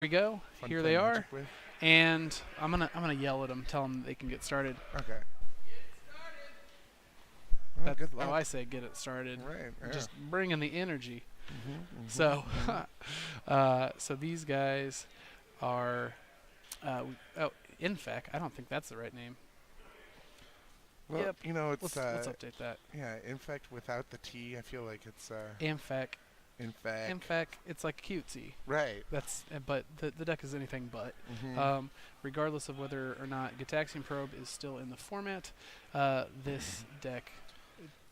we go. Fun Here play they are, Magic with. and I'm gonna yell at them, tell them they can get started. Okay. Well, That's good how luck. I say get it started. Right. Yeah. Just bring in the energy. So, Mhm. so these guys are. Oh, Infec. I don't think that's the right name. Well, Yep. it's Let's update that. yeah. In fact, without the T, I feel like it's Amfec. in fact. Amfec. It's like cutesy. Right. But the deck is anything but. Mhm. Regardless of whether or not Gitaxian Probe is still in the format, this deck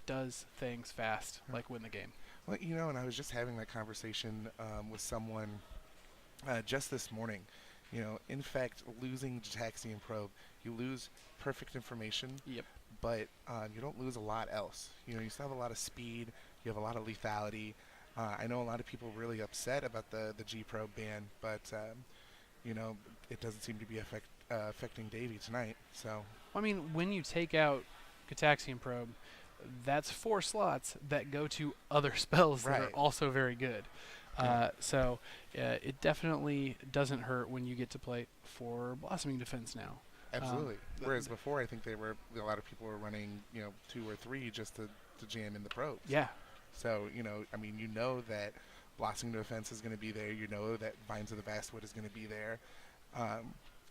does things fast, like win the game. Well, and I was just having that conversation with someone just this morning. In fact, losing Gitaxian Probe, you lose perfect information, Yep. but you don't lose a lot else. You still have a lot of speed. You have a lot of lethality. I know a lot of people really upset about the G Probe ban, but it doesn't seem to be affecting Davey tonight. So I mean, when you take out Gitaxian Probe, that's 4 slots that go to other spells that are Right. also very good. Yeah. So it definitely doesn't hurt when you get to play 4 Blossoming Defense now. Absolutely. th- Whereas before, I think a lot of people were running 2 or 3 just to jam in the probes. Yeah. So I mean, that Blossoming Defense is going to be there. You know that Vines of the Vastwood is going to be there.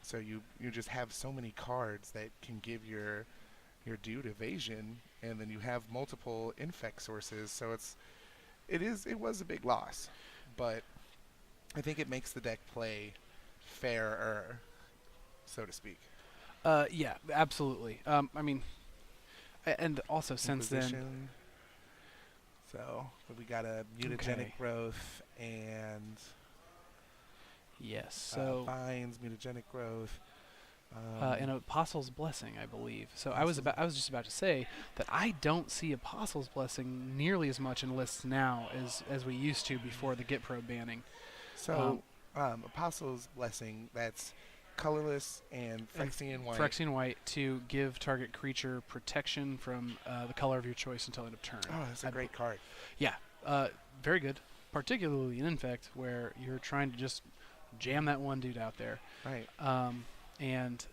So you just have so many cards that can give your dude evasion, and then you have multiple infect sources. So it was a big loss, but I think it makes the deck play fairer, so to speak. Yeah, absolutely. I mean, and also since then, Inquisition. So we got a mutagenic Okay. growth and yes. So vines, mutagenic growth. and Apostle's Blessing, I believe. So Apostles- I was just about to say that I don't see Apostle's Blessing nearly as much in lists now as we used to before the Git Probe banning. So Apostles' Blessing, that's colorless and Phyrexian white. Phyrexian White to give target creature protection from the color of your choice until end of turn. Oh, that's a great card. Yeah, very good. Particularly in Infect, where you're trying to just jam that one dude out there. Right. And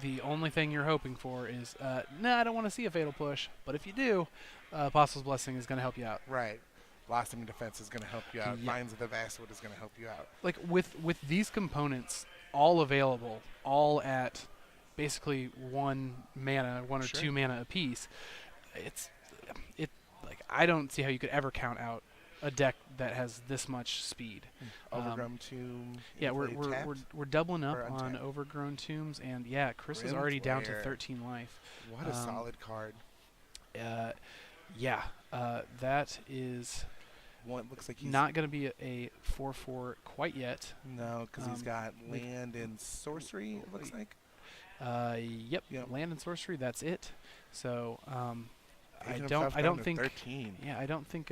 the only thing you're hoping for is, I don't want to see a Fatal Push, but if you do, Apostle's Blessing is going to help you out. Right. Blossoming Defense is going to help you out. Yep. Vines of the Vastwood is going to help you out. Like with these components all available, all at basically 1 mana, 1 or Sure. 2 mana apiece, it like I don't see how you could ever count out a deck that has this much speed. Overgrown Tomb. Yeah, we're Inflate we're, tapped. we're doubling up or on untapped? Overgrown Tombs, and yeah, Chris is Grim already down to Flare. 13 life. What a solid card. Yeah, that is One looks like he's not going to be a 4/4 quite yet. no, because he's um, got land and sorcery. It looks like. Yep, Yep. land and sorcery. That's it. So I Taking don't himself I down don't to think 13. yeah I don't think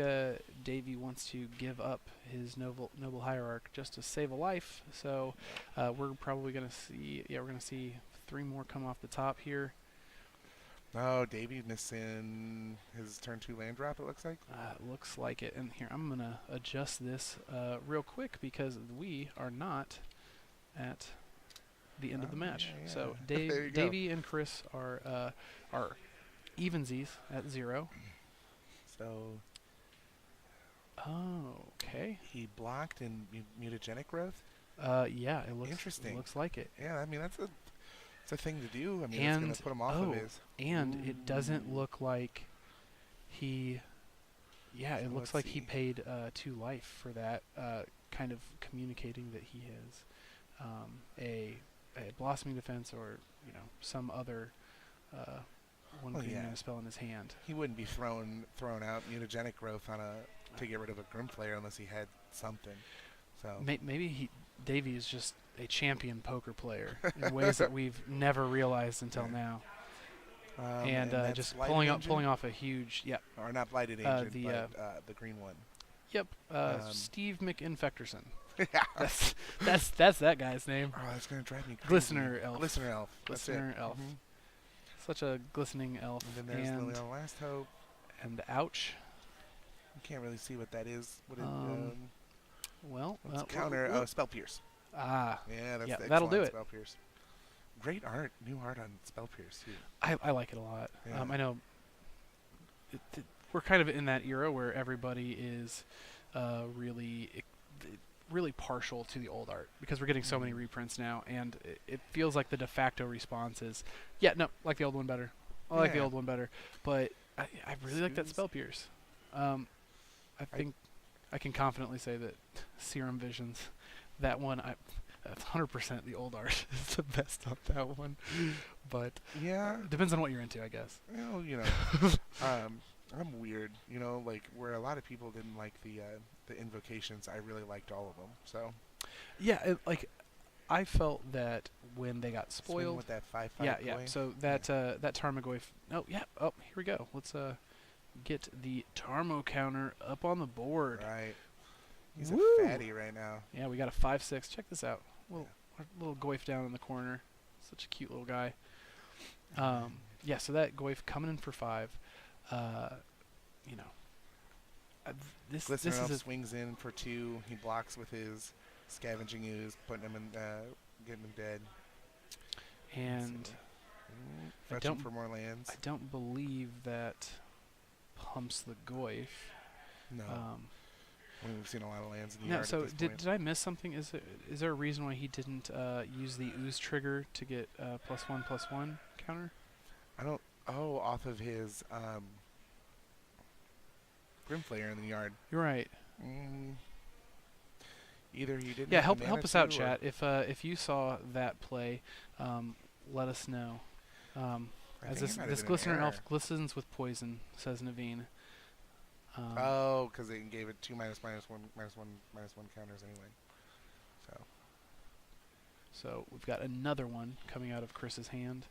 Davey wants to give up his noble hierarch just to save a life. So we're probably going to see we're going to see 3 more come off the top here. No, Davey missing his turn 2 land drop. It looks like. Looks like it. And here I'm going to adjust this real quick because we are not at the end of the match. Yeah. So There you go. Davey and Chris are evensies at 0. So Oh, okay. he blocked in mutagenic growth. Yeah, it looks Interesting. looks like it. Yeah, I mean it's a thing to do. I mean, it's going And to put him off of his. and it doesn't look like he. Yeah, So it looks let's like he see. paid 2 life for that, kind of communicating that he has a blossoming defense or some other one Well, green yeah. mana spell in his hand. He wouldn't be thrown out mutagenic growth to get rid of a Grim Flare unless he had something. So Maybe Davey is just a champion poker player in ways that we've never realized until Yeah. now. and that's Just Blighted pulling Agent? off a huge or not Blighted Agent, the, but the green one. Yep, Um, Steve McInfecterson. Yeah. That's that guy's name. Oh, that's gonna drive me crazy. Glistener Elf. Glistener Elf. That's it. Glistener Elf. Mhm. Such a glistening elf. And then there's Liliana Last Hope. and ouch. You can't really see what that is. What it, Well, what's we're- counter? we're- Spell Pierce. Ah, Yeah, that's yeah, the that'll do excellent it. spell pierce. Great art, new art on spell pierce too. I like it a lot. Yeah. I know we're kind of in that era where everybody is really partial to the old art because we're getting so many Mhm. reprints now, and it feels like the de facto response is, yeah, no, like the old one better. I like the Yeah. old one better, but I really like that Sues. spell pierce. I I think I can confidently say that Serum Visions, that one, that's 100% the old art is the best on that one. But yeah. depends on what you're into, I guess. Well, I'm weird. Like where a lot of people didn't like the invocations, I really liked all of them. So Yeah, like I felt that when they got swing spoiled. with that 5/5 Yeah, yeah. boy. So that Tarmogoyf. Oh, yeah. Oh, here we go. Let's get the Tarmo counter up on the board. Right. He's Woo! a fatty right now. Yeah, we got a 5/6. Check this out. Little Yeah. little Goyf down in the corner. Such a cute little guy. Yeah. So that Goyf coming in for 5. You know, this Glistener is Elf a swings in for 2. He blocks with his scavenging ooze, putting him in, getting him dead. and Fetching don't- for more lands. I don't believe that pumps the Goyf. No, we've seen a lot of lands in the No, yard so at this point. did I miss something? Is there a reason why he didn't use the ooze trigger to get +1/+1 counter? I don't. Oh, off of his Grimflayer in the yard. You're right. Either he didn't. Yeah, have the help mana us out, to, or chat. If you saw that play, let us know. I As think it might have this been an glistener error. elf glistens with poison, says Naveen. Oh, because they gave it 2 -1/-1/-1 counters anyway. So we've got another one coming out of Chris's hand.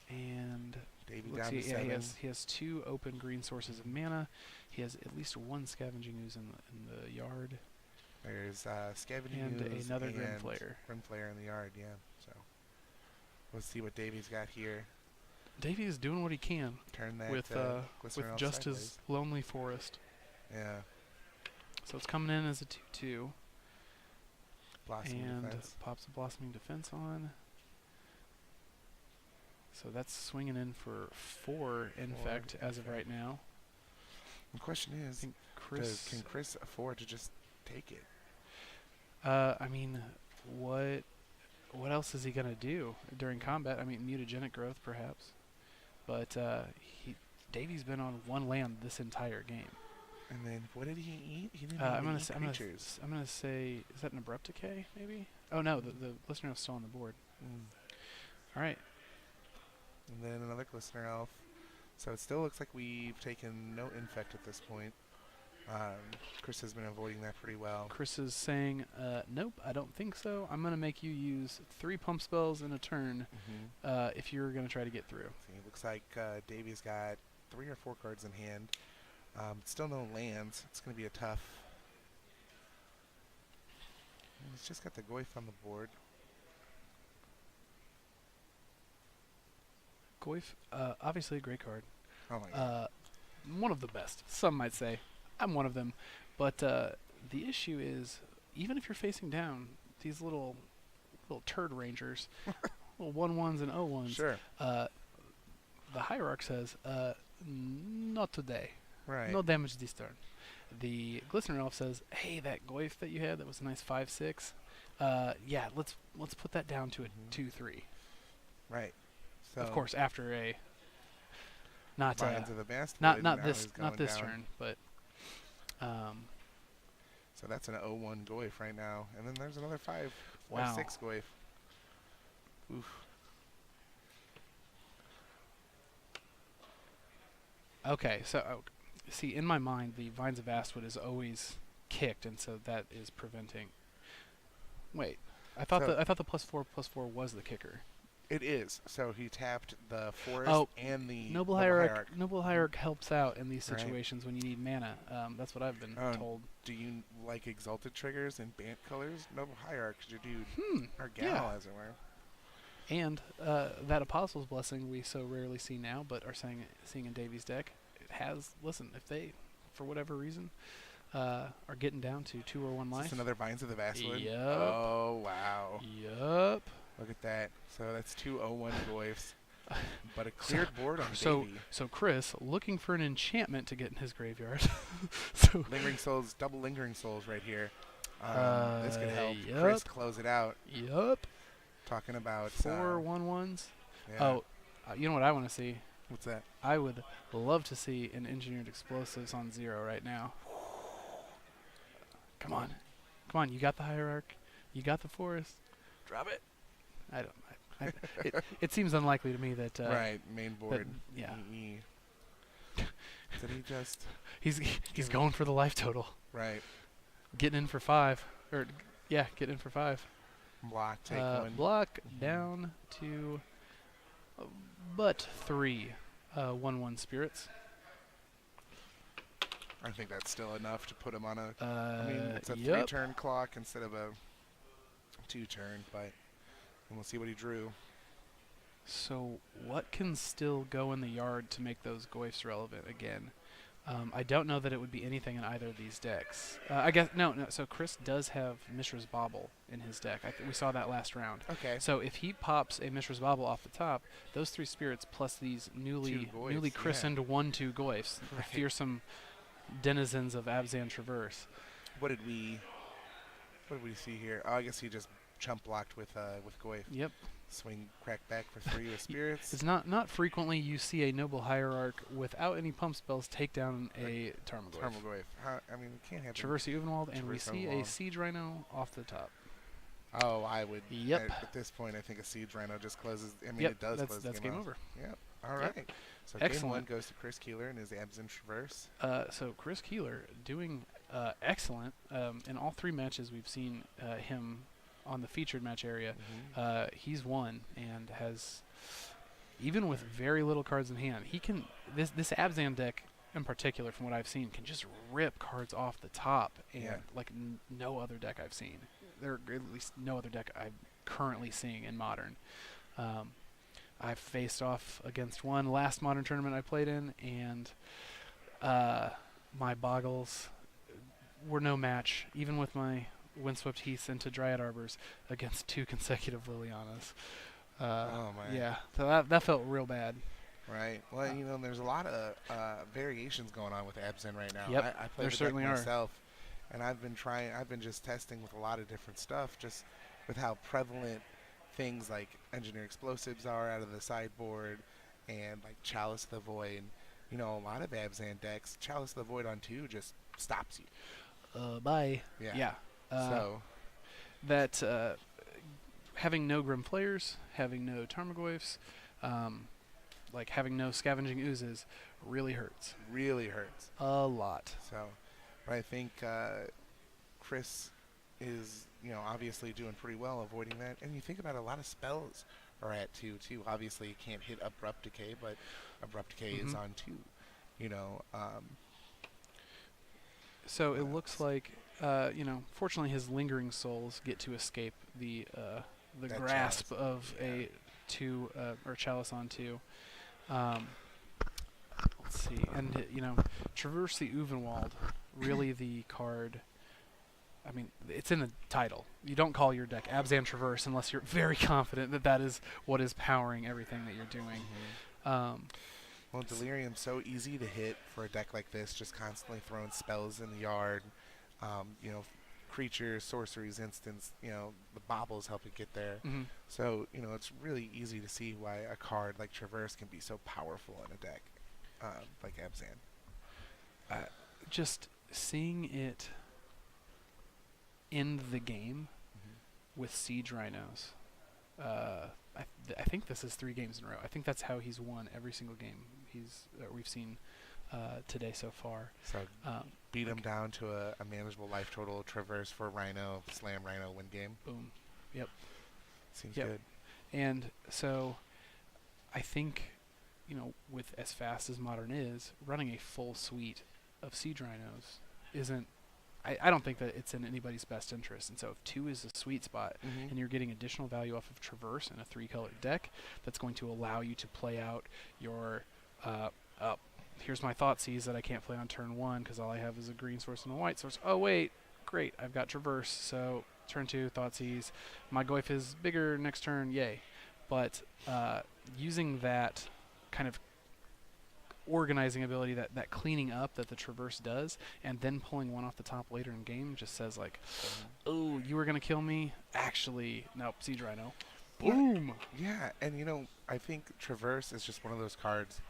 And Davey let's down see, to yeah, 7. he has 2 open green sources of mana. He has at least 1 scavenging ooze in the yard. There's Scavenging And Ooze another and Grimflayer. Grimflayer in the yard, yeah. So let's see what Davey's got here. Davey is doing what he can Turn that with Glistener Elf just sideways. his lonely forest. Yeah. So it's coming in as a 2/2, Blossom and defense. pops a blossoming defense on. So that's swinging in for 4 infect as of okay. right now. The question I is, think Chris. can Chris afford to just take it? I mean, what else is he gonna do during combat? I mean, mutagenic growth perhaps, but Davey's been on 1 land this entire game. And then what did he eat? He didn't I'm even gonna eat say, creatures. I'm gonna say, is that an abrupt decay maybe? Oh no, the listener is still on the board. All right. And then another Glistener Elf. So it still looks like we've taken no infect at this point. Chris has been avoiding that pretty well. Chris is saying, nope, I don't think so. I'm going to make you use 3 pump spells in a turn if you're going to try to get through. See, it looks like Davey's got 3 or 4 cards in hand. Still no lands. It's going to be a tough. He's just got the Goyf on the board. Goyf, obviously a great card. Oh my god. One of the best, some might say. I'm one of them. But the issue is, even if you're facing down these little turd rangers, little 1/1s and 0/1s, Sure. the Hierarch says, not today. Right. No damage this turn. The Glistener Elf says, hey, that Goyf that you had, that was a nice 5/6. Yeah, let's put that down to a 2/3. Right. So Of course, after a not Vines of the Best. not Wood, not now this he's going down. turn, but So that's an 0/1 Goyf right now. And then there's another 5/6 Wow. Goyf. Oof. okay. So see, in my mind, the Vines of Astwood is always kicked, and so that is preventing. Wait, I thought So- the +4/+4 was the kicker. It is. So he tapped the Forest Oh, and the Noble Hierarch helps out in these Right. situations when you need mana. That's what I've been Oh, told. Do you like Exalted triggers and Bant colors? Noble Hierarch's your dude. Or gal, yeah. as it were. And that Apostle's Blessing we so rarely see now, but are seeing in Davies' deck. It has, listen, if they, for whatever reason, are getting down to 2 or 1 Is this life. another Vines of the Vastwood? Yep. Oh, wow. Yup. Look at that. So that's 201 Goyfs. But a cleared board on So, Davey. so Chris looking for an enchantment to get in his graveyard. So Lingering Souls, double Lingering Souls right here. This could help yup. Chris close it out. Yup. Talking about 4 1/1s. yeah. Oh, you know what I want to see? What's that? I would love to see an engineered explosives on 0 right now. Come on. Come on, you got the hierarch. You got the forest. Drop it. I don't. It seems unlikely to me that. Right, main board. yeah. Did he just? He's going for the life total. Right. Getting in for 5. Or yeah, getting in for 5. Block, take one. Block down to but 3 1/1 spirits. I think that's still enough to put him on a. I mean, it's a Yup. 3-turn clock instead of a 2-turn, but and we'll see what he drew. So what can still go in the yard to make those Goyfs relevant again? I don't know that it would be anything in either of these decks. I guess no. So Chris does have Mishra's Bauble in his deck. We saw that last round. Okay. So if he pops a Mishra's Bauble off the top, those 3 spirits plus these newly Goyfs, christened 1/2 Goyfs, the Right. fearsome denizens of Abzan Traverse. What did we see here? Oh, I guess he just chump blocked with Goyf. Yep. Swing crack back for 3 with spirits. It's not frequently you see a noble hierarch without any pump spells take down a Tarmogoyf. Tarmogoyf. I mean, we can't have Traverse the Uvenwald, and we Traverse see Uvenwald. a Siege Rhino off the top. Oh, I would. Yep. At this point, I think a Siege Rhino just closes. I mean, Yep, it does that's close that's the game game off. over. Yep. All Yep. right. So game 1 Excellent. goes to Chris Keeler and his Abzan Traverse. So Chris Keeler doing excellent in all 3 matches we've seen him on the featured match area. He's won and has, even with very little cards in hand, he can. This Abzan deck in particular, from what I've seen, can just rip cards off the top, and Yeah. like no other deck I've seen. There, at least no other deck I'm currently seeing in Modern. I've faced off against one last Modern tournament I played in, and my Boggles were no match, even with my Windswept Heaths into Dryad Arbors against 2 consecutive Lilianas. Oh, man. Yeah, so that felt real bad. Right. Well, you know, there's a lot of variations going on with Abzan right now. Yep, I play there the deck certainly are. myself, and I've been just testing with a lot of different stuff, just with how prevalent things like Engineer Explosives are out of the sideboard, and like Chalice the Void. You know, a lot of Abzan decks, Chalice the Void on 2 just stops you. Bye. Yeah. Yeah. So That having no Grim Players, having no Tarmogoyfs, like having no Scavenging Oozes really hurts. really hurts. A lot. So, but I think Chris is, you know, obviously doing pretty well avoiding that. And you think about a lot of spells are at 2 too. Obviously, you can't hit Abrupt Decay, but Abrupt Decay is on 2. You know. So it What looks else? like, you know, fortunately his Lingering Souls get to escape the That grasp chalice. of Yeah. a 2 or Chalice on 2. Let's see, and you know, Traverse the Uvenwald, really the card. I mean, it's in the title. You don't call your deck Abzan Traverse unless you're very confident that that is what is powering everything that you're doing. Well, Delirium's so easy to hit for a deck like this, just constantly throwing spells in the yard. You know, creatures, sorceries, instants, you know, the baubles help it get there. Mhm. So, you know, it's really easy to see why a card like Traverse can be so powerful in a deck like Abzan. Just seeing it end the game with Siege Rhinos. I think this is 3 games in a row. I think that's how he's won every single game we've seen today so far. So beat him down to a manageable life total, Traverse for Rhino, slam Rhino, win game. Boom. Yep. Seems Yep. good. And so I think, you know, with as fast as Modern is, running a full suite of Siege Rhinos isn't. I don't think that it's in anybody's best interest. And so if 2 is a sweet spot, and you're getting additional value off of Traverse in a 3-colored deck, that's going to allow you to play out your here's my Thoughtseize that I can't play on turn 1 because all I have is a green source and a white source. Oh wait, great, I've got Traverse, so turn 2, Thoughtseize. My Goyf is bigger next turn, yay. But using that kind of organizing ability, that cleaning up that the Traverse does, and then pulling one off the top later in game just says like, oh, you were going to kill me? Actually, nope, Siege Rhino. Boom! Yeah, and I think Traverse is just one of those cards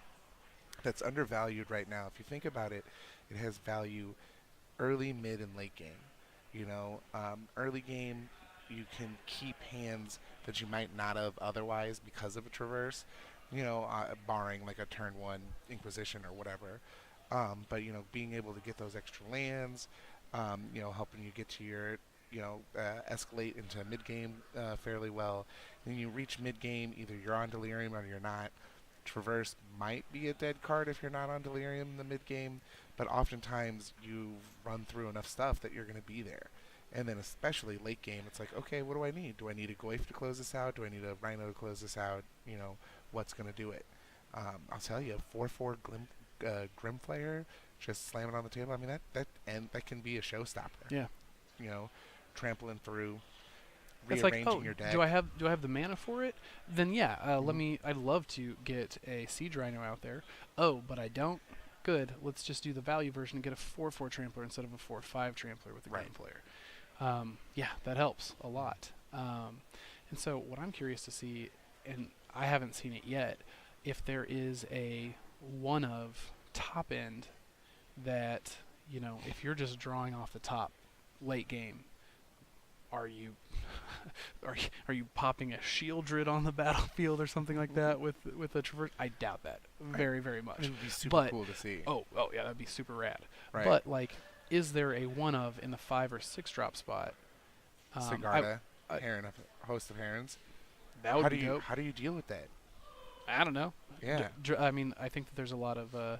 that's undervalued right now. If you think about it, it has value early, mid, and late game. Early game, you can keep hands that you might not have otherwise because of a Traverse, barring like a turn 1 Inquisition or whatever. But, being able to get those extra lands, helping you get to your, escalate into mid-game fairly well. Then you reach mid-game, either you're on Delirium or you're not. Traverse might be a dead card if you're not on Delirium in the mid-game, but oftentimes you've run through enough stuff that you're going to be there. And then especially late game, it's like, okay, what do I need? Do I need a Goyf to close this out? Do I need a Rhino to close this out? What's going to do it? I'll tell you, 4/4 Grimflayer, just slam it on the table. I mean, that can be a showstopper. Yeah. Trampling through, It's like, rearranging oh, your deck. do I have the mana for it? Then yeah, I'd love to get a Siege Rhino out there. Oh, but I don't. Good. Let's just do the value version and get a 4/4 Trampler instead of a 4/5 Trampler with the Right. Grimflayer. Yeah, that helps a lot. And so what I'm curious to see, and I haven't seen it yet, if there is a one of top end that, if you're just drawing off the top late game, are you are you popping a Shieldred on the battlefield or something like that with a Traverse? I doubt that very, very much. It would be super cool to see. Oh yeah, that'd be super rad. Right. But like, is there a one of in the 5 or 6 drop spot? Sigarda, Heron, a host of Herons. That would be dope. How do you deal with that? I don't know. Yeah. I mean, I think that there's a lot of a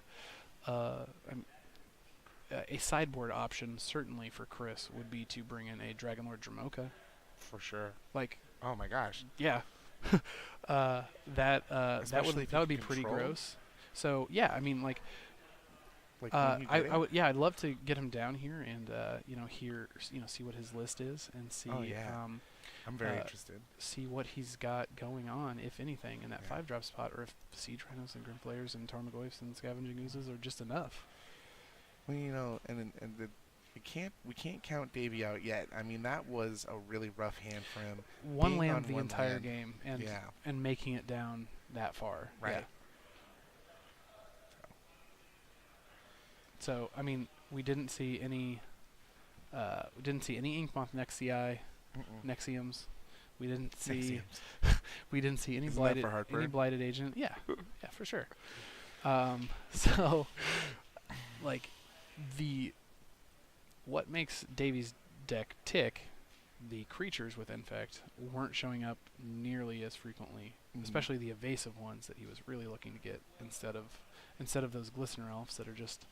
sideboard option certainly for Chris would be to bring in a Dragonlord Dramoka. For sure. Like, oh my gosh. Yeah. That would be pretty control? gross. So yeah, I mean, like, When you get it? I'd love to get him down here and see what his list is and see Oh, yeah. I'm very interested. see what he's got going on, if anything, in that 5-drop spot, or if Siege Rhinos and Grimflayers and Tarmogoyfs and Scavenging Oozes are just enough. Well, we can't count Davey out yet. I mean, that was a really rough hand for him. One Being on land the one entire land. game and Yeah. and making it down that far. Right. Yeah. So I mean, we didn't see any Inkmoth Nexii, Nexiums. We didn't see any Isn't that for any Heartburn? blighted agent. Yeah, yeah, for sure. So, like, what makes Davy's deck tick, the creatures with Infect weren't showing up nearly as frequently, especially the evasive ones that he was really looking to get instead of those Glistener Elves that are just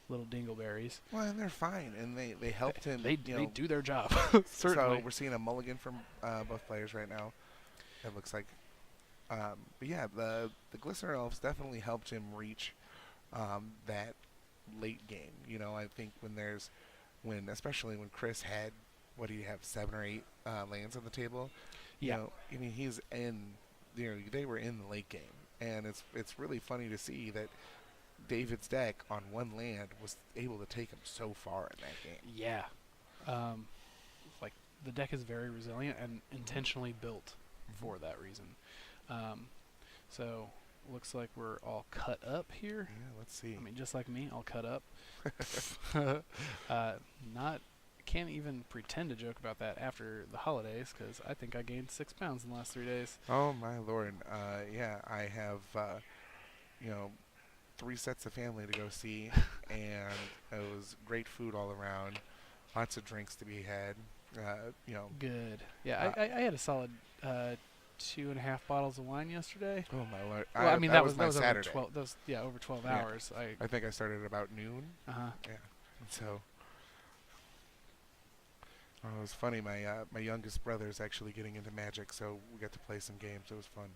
little dingleberries. Well, and they're fine, and they helped him. They do their job. Certainly. So we're seeing a mulligan from both players right now. It looks like. But yeah, the Glistener Elves definitely helped him reach that late game. I think especially when Chris had, what do you have, 7 or 8 lands on the table? Yeah. I mean, he's in. They were in the late game, and it's really funny to see that David's deck on one land was able to take him so far in that game. Yeah. Like, the deck is very resilient and intentionally built for that reason. So, looks like we're all cut up here. Yeah, let's see. I mean, just like me, all cut up. Can't even pretend to joke about that after the holidays, because I think I gained 6 pounds in the last 3 days. Oh my lord. Yeah, I have 3 sets of family to go see, and it was great food all around, lots of drinks to be had. Good. Yeah, I had a solid 2.5 bottles of wine yesterday. Oh my lord. Well, I mean, that was my over Saturday. 12. Over 12 Yeah. hours. I think I started at about noon. Yeah. And so it was funny. My youngest brother is actually getting into Magic, so we got to play some games. It was fun.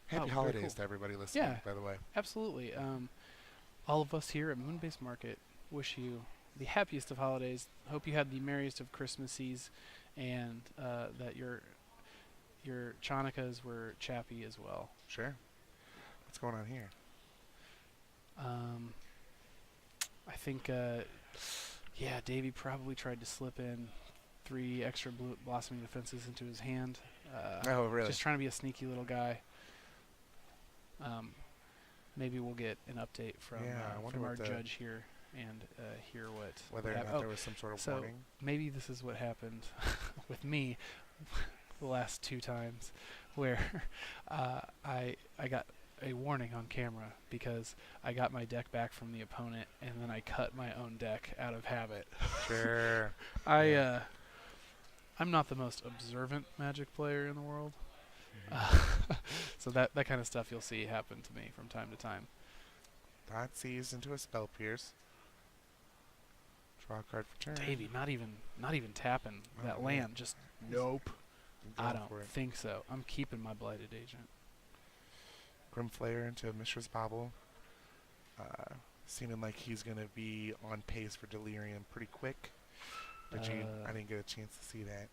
Happy very holidays cool. to everybody listening, Yeah. by the way. Absolutely. all of us here at Moonbase Market wish you the happiest of holidays. Hope you had the merriest of Christmases, and that your Chanukahs were chappy as well. Sure. What's going on here? Um, I think, yeah, Davey probably tried to slip in 3 extra blossoming defenses into his hand. Oh, really? Just trying to be a sneaky little guy. Maybe we'll get an update from I wonder from our what judge here and hear whether or not there was some sort of so warning. maybe this is what happened with me the last 2 times, where I got a warning on camera because I got my deck back from the opponent and then I cut my own deck out of habit. Sure. I'm not the most observant Magic player in the world. So that kind of stuff you'll see happen to me from time to time. Dot sees into a spell pierce. Draw a card for turn. Davey, not even tapping that land. Just nope. I don't think so. I'm keeping my Blighted Agent. Grimflayer into Mishra's Bauble. Seeming like he's going to be on pace for Delirium pretty quick. But I didn't get a chance to see that.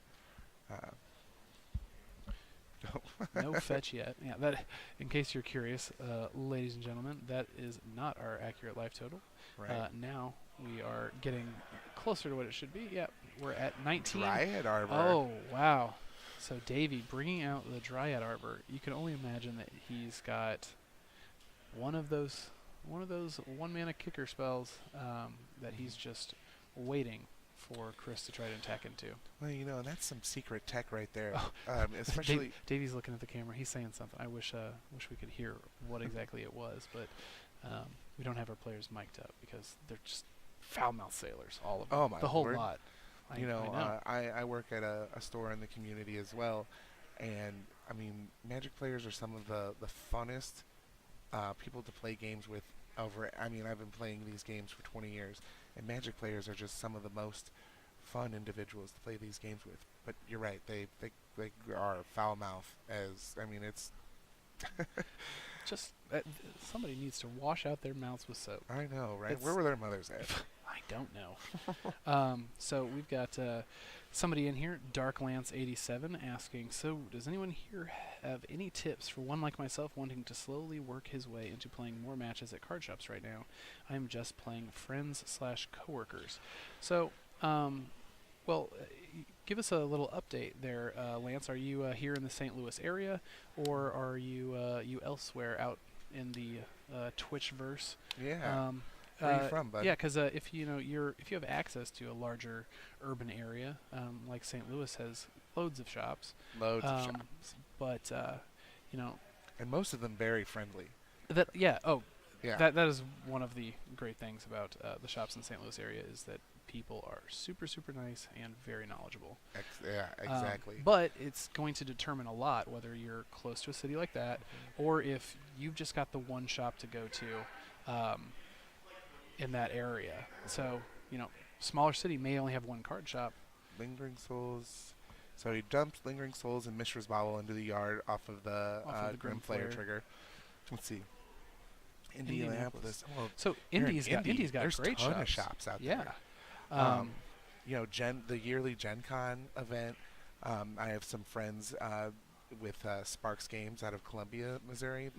No fetch yet. Yeah, that. In case you're curious, ladies and gentlemen, that is not our accurate life total. Right. Now we are getting closer to what it should be. Yeah, we're at 19. Dryad Arbor. Oh wow! So Davey bringing out the Dryad Arbor. You can only imagine that he's got one of those 1-mana kicker spells that he's just waiting for Chris to try to attack into. Well, that's some secret tech right there. Oh. Especially Davey's looking at the camera. He's saying something. I wish we could hear what exactly it was, but we don't have our players mic'd up because they're just foul-mouthed sailors, all of them. Oh my the whole Lord. lot. I know. I work at a store in the community as well, and I mean, Magic players are some of the funnest people to play games with. I've been playing these games for 20 years, and Magic players are just some of the most fun individuals to play these games with. But you're right, they are foul mouth. It's just somebody needs to wash out their mouths with soap. I know, right? Where were their mothers at? I don't know. So we've got somebody in here, Darklance87, asking, so does anyone here have any tips for one like myself wanting to slowly work his way into playing more matches at card shops right now? I'm just playing friends/coworkers. So, give us a little update there, Lance. Are you here in the St. Louis area, or are you elsewhere out in the Twitchverse? Yeah. Where are you from, bud? Yeah, because if you have access to a larger urban area, like St. Louis has loads of shops. Loads of shops. But and most of them very friendly. That yeah. Oh, yeah. That is one of the great things about the shops in St. Louis area is that people are super nice and very knowledgeable. Yeah, exactly. But it's going to determine a lot whether you're close to a city like that, or if you've just got the one shop to go to. In that area. So, smaller city may only have one card shop. Lingering Souls. So he dumped Lingering Souls and Mishra's Bauble into the yard off of the Grimflayer trigger. Let's see. Indianapolis. Well, so Indy's got great shops. There's a ton of shops out there. The yearly Gen Con event. I have some friends with Sparks Games out of Columbia, Missouri.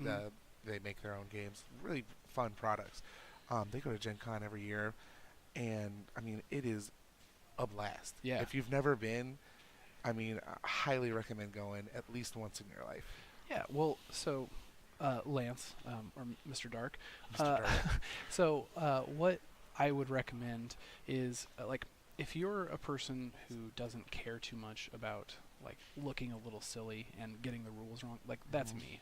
They make their own games. Really fun products. They go to Gen Con every year, and it is a blast. Yeah. If you've never been, I highly recommend going at least once in your life. Yeah. Well, so Lance or Mr. Dark. Mr. Dark. So what I would recommend is if you're a person who doesn't care too much about looking a little silly and getting the rules wrong, that's me.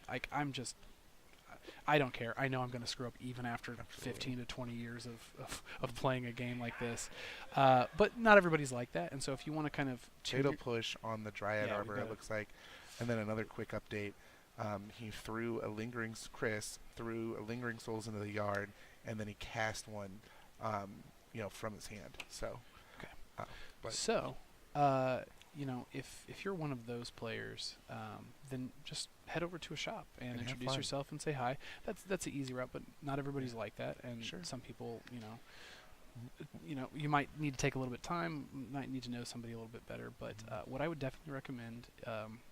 I don't care. I know I'm going to screw up even after 15 to 20 years of playing a game like this. But not everybody's like that. And so if you want to kind of... Fatal push on the Dryad Arbor, it looks like. And then another quick update. He threw a Lingering Souls into the yard, and then he cast one from his hand. So... Okay. if you're one of those players, then just head over to a shop and And have introduce fun. yourself and say hi. That's an easy route, but not everybody's like that, and Sure. some people, you might need to take a little bit of time, might need to know somebody a little bit better. But what I would definitely recommend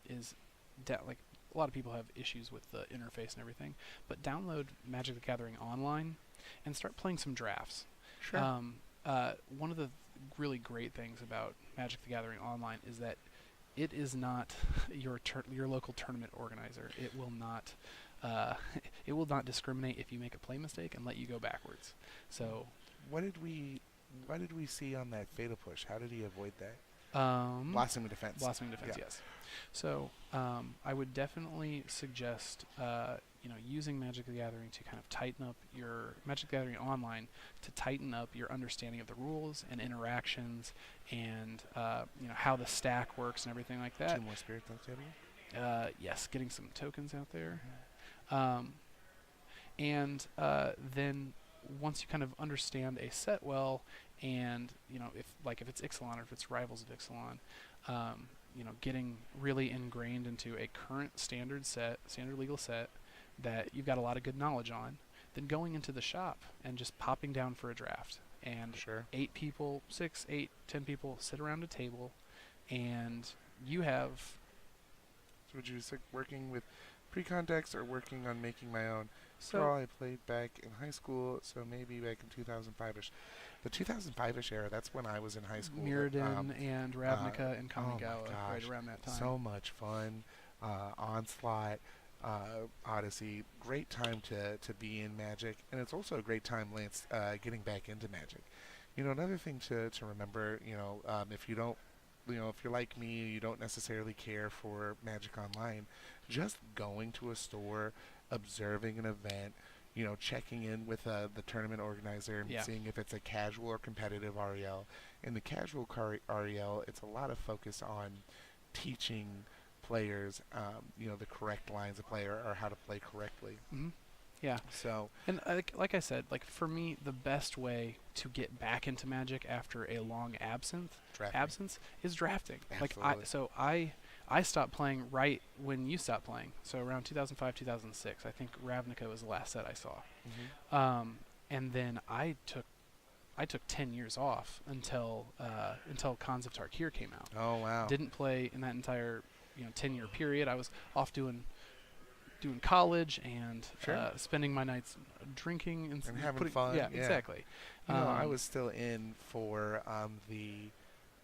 is like a lot of people have issues with the interface and everything, but download Magic the Gathering online and start playing some drafts. Sure. One of the really great things about Magic the Gathering online is that it is not your local tournament organizer. It will not it will not discriminate if you make a play mistake and let you go backwards. So What did we see on that Fatal Push? How did he avoid that? Blossoming Defense. Blossoming Defense, Yeah. yes. So I would definitely suggest using Magic the Gathering to kind of tighten up your Magic the Gathering online to tighten up your understanding of the rules and interactions and how the stack works and everything like that. 2 more spirits on the table. Yes, getting some tokens out there. And then once you kind of understand a set well, and if it's Ixalan or if it's Rivals of Ixalan, getting really ingrained into a current standard legal set that you've got a lot of good knowledge on, then going into the shop and just popping down for a draft. And Sure. 8 people, 6, 8, 10 people sit around a table, and you have So would you say working with pre-context or working on making my own? so Straw I played back in high school, so maybe back in 2005ish. The 2005ish era, that's when I was in high school. Mirrodin and Ravnica and oh my Kamigawa right gosh, around that time. so much fun. Onslaught, Odyssey, great time to be in Magic, and it's also a great time, Lance, getting back into Magic. Another thing to remember, if you don't, if you're like me, you don't necessarily care for Magic Online, just going to a store, observing an event, checking in with the tournament organizer and Yeah. seeing if it's a casual or competitive REL. In the casual REL, it's a lot of focus on teaching players, the correct lines of play or how to play correctly. Hmm. Yeah. So, And like I said, like for me, the best way to get back into Magic after a long drafting. is drafting. Absolutely. I stopped playing right when you stopped playing. So around 2005, 2006, I think Ravnica was the last set I saw. And then I took 10 years off until Khans of Tarkir came out. Oh wow. Didn't play in that entire 10-year period. I was off doing college and Sure. spending my nights drinking and having fun. Yeah, Yeah. exactly. I was still in for the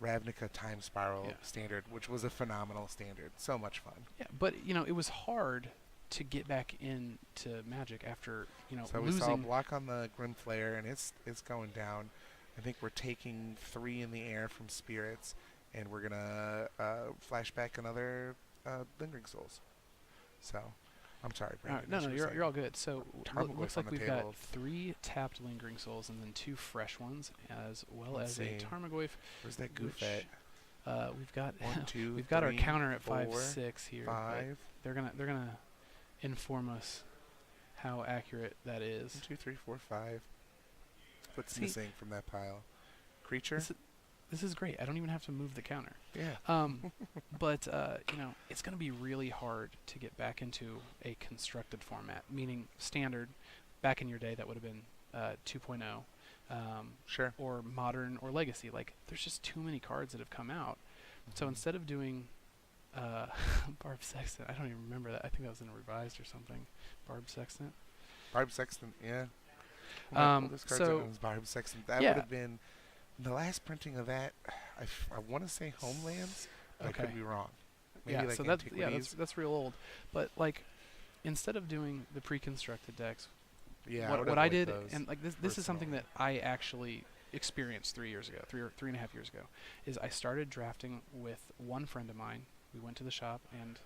Ravnica Time Spiral Yeah. standard, which was a phenomenal standard. So much fun. Yeah, but it was hard to get back into Magic after So we saw a losing. block on the Grim Flare, and it's going down. I think we're taking 3 in the air from Spirits, and we're gonna flash back another Lingering Souls. So, I'm sorry, Brandon. No, you're all good. So Tarmogoyf looks on like the we've table. got 3 tapped Lingering Souls and then 2 fresh ones, as well Let's as a see. Tarmogoyf. Where's that goof which, at? We've got 1, 2, we've got our 3, counter at 4, 5-6 here. but 5. They're gonna inform us how accurate that 1, is. 2, 3, 4, 5. What's See- missing from that pile? Creature? This is great. I don't even have to move the counter. Yeah. But it's going to be really hard to get back into a constructed format, meaning standard. Back in your day, that would have been 2.0, Sure. or modern or legacy. Like, there's just too many cards that have come out. So instead of doing Barb Sextant, I don't even remember that. I think that was in a revised or something. Barb Sextant. Barb Sextant, yeah. This card's so- out as Barb Sextant. That Yeah. would have been the last printing of that. I want to say Homelands, but I Okay. could be wrong. Maybe Yeah, like so that's Antiquities. that's real old. But like, instead of doing the pre-constructed decks, Yeah, what would I avoid did, those and like this is something personally. that I actually experienced 3 years ago, 3.5 years ago, is I started drafting with one friend of mine. We went to the shop, and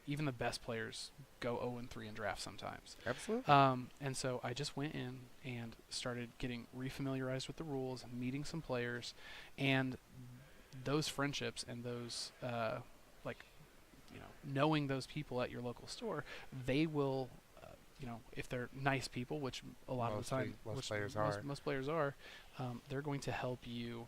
even the best players go 0-3 in draft sometimes. Absolutely. And so I just went in and started getting refamiliarized with the rules, meeting some players, and those friendships and those knowing those people at your local store, they will, if they're nice people, which a lot of the time most players are. most players are, they're going to help you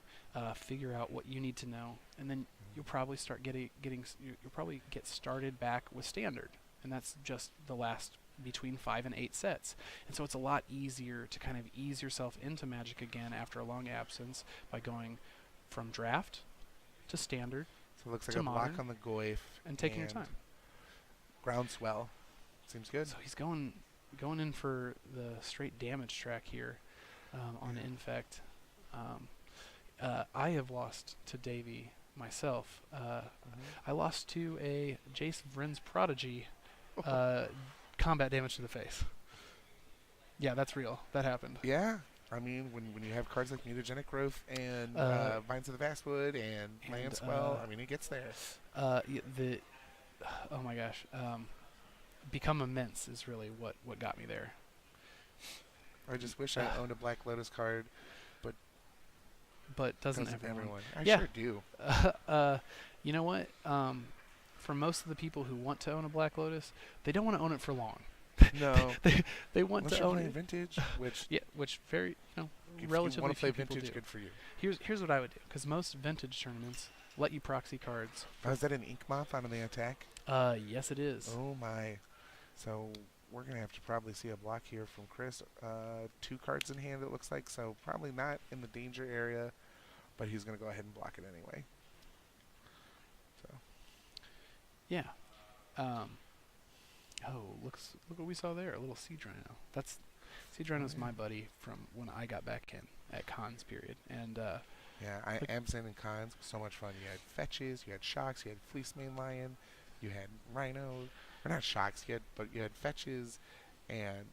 figure out what you need to know, and then you'll probably start you'll probably get started back with standard, and that's just the last between 5 and 8 sets. And so it's a lot easier to kind of ease yourself into Magic again after a long absence by going from draft to standard So it looks like to a block modern on the Goif and taking your and time. groundswell. Seems good. So he's going in for the straight damage track here on Yeah. Infect. Um, I have lost to Davy myself. I lost to a Jace Vryn's Prodigy, uh, combat damage to the face. Yeah, that's real. That happened. Yeah. I mean, when you have cards like Mutagenic Growth and Vines of the Vastwood and Landswell, I mean, it gets there. The oh my gosh, become immense is really what got me there. I just wish I owned a Black Lotus card, But doesn't because of everyone? everyone. I Yeah. sure do. You know what? For most of the people who want to own a Black Lotus, they don't want to own it for long. No. They want Unless to you're own playing it. Vintage, which Yeah, which very if you relatively want to play few people Vintage, do. good for you. Here's what I would do, because most vintage tournaments let you proxy cards. Oh, is that an Ink Moth on the attack? Yes, it is. Oh my. So we're going to have to probably see a block here from Chris. 2 cards in hand, it looks like, so probably not in the danger area, but he's going to go ahead and block it anyway. So Yeah. Oh, look what we saw there. A little Sea Drino. Sea Drino's my buddy from when I got back in at cons period. And yeah, Amazon and Cons was so much fun. You had Fetches, you had Shocks, you had Fleece Mane Lion, you had Rhino, or not Shocks, but you had Fetches, and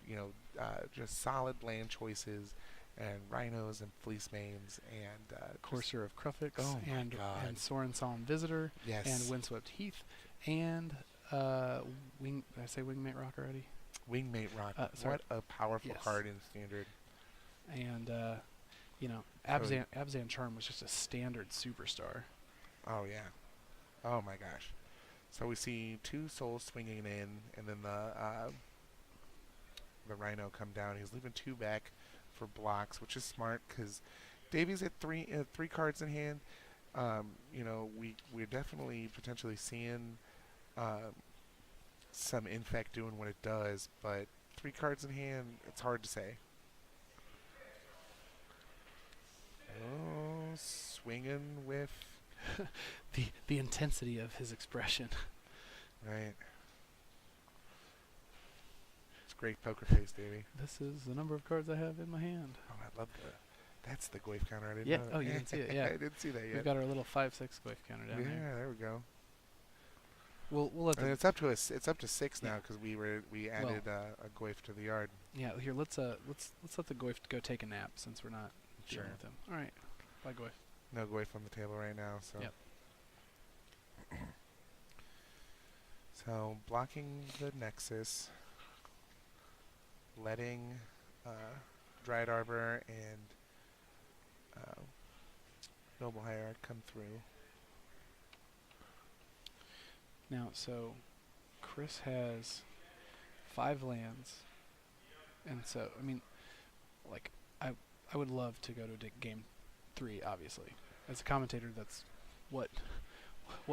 just solid land choices, and Rhinos and Fleece Manes, and Courser of Krufix, oh my and God. Soren Solemn Visitor, Yes. and Windswept Heath, and Did I say Wingmate Rock already? Wingmate Rock. Sorry. What a powerful Yes. card in Standard. And Abzan Charm was just a standard superstar. Oh yeah. Oh my gosh. So we see 2 souls swinging in, and then the Rhino come down. He's leaving 2 back for blocks, which is smart because Davies at 3 cards in hand. We're definitely potentially seeing some Infect doing what it does, but 3 cards in hand, it's hard to say. Oh, swinging with The intensity of his expression. right. It's great poker face, Davey. This is the number of cards I have in my hand. Oh, I love that's the Goif counter. I didn't Yeah. know. Oh, you didn't see it. Yeah. I didn't see that yet. We've got our little 5/6 Glyph counter down yeah, there. there we go. We'll let And the it's up to It's up to 6 Yeah. now because we added a Goif to the yard. here. Let's let the Goif go take a nap since we're not Sure. dealing with him. All right. Bye, Goif. No Goif on the table right now. So. Yep. So blocking the Nexus, letting Dryad Arbor and Noble Hierarch come through. Now, so Chris has 5 lands, and so I mean, like I would love to go to game 3. Obviously, as a commentator, that's what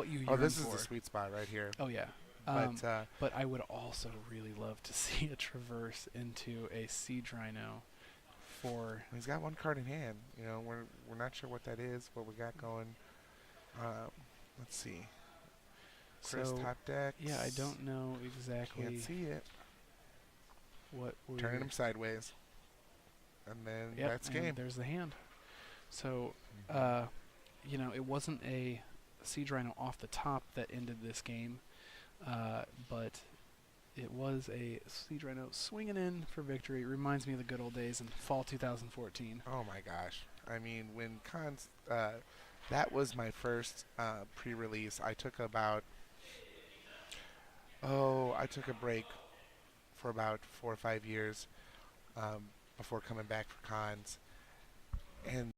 you yearn Oh, this for. is the sweet spot right here. Oh yeah. But I would also really love to see a traverse into a Sea Drino for. He's got 1 card in hand. We're not sure what that is. What we got going. Let's see. Chris So, top deck. yeah, I don't know exactly Can't see it. what we're Turning him sideways. And then Yep, that's and game. there's the hand. So, Mhm. it wasn't a Sea Drino off the top that ended this game, but it was a Sea Drino swinging in for victory. It reminds me of the good old days in fall 2014. Oh my gosh. I mean, when cons, that was my first pre-release. I took a break for about 4 or 5 years before coming back for cons. And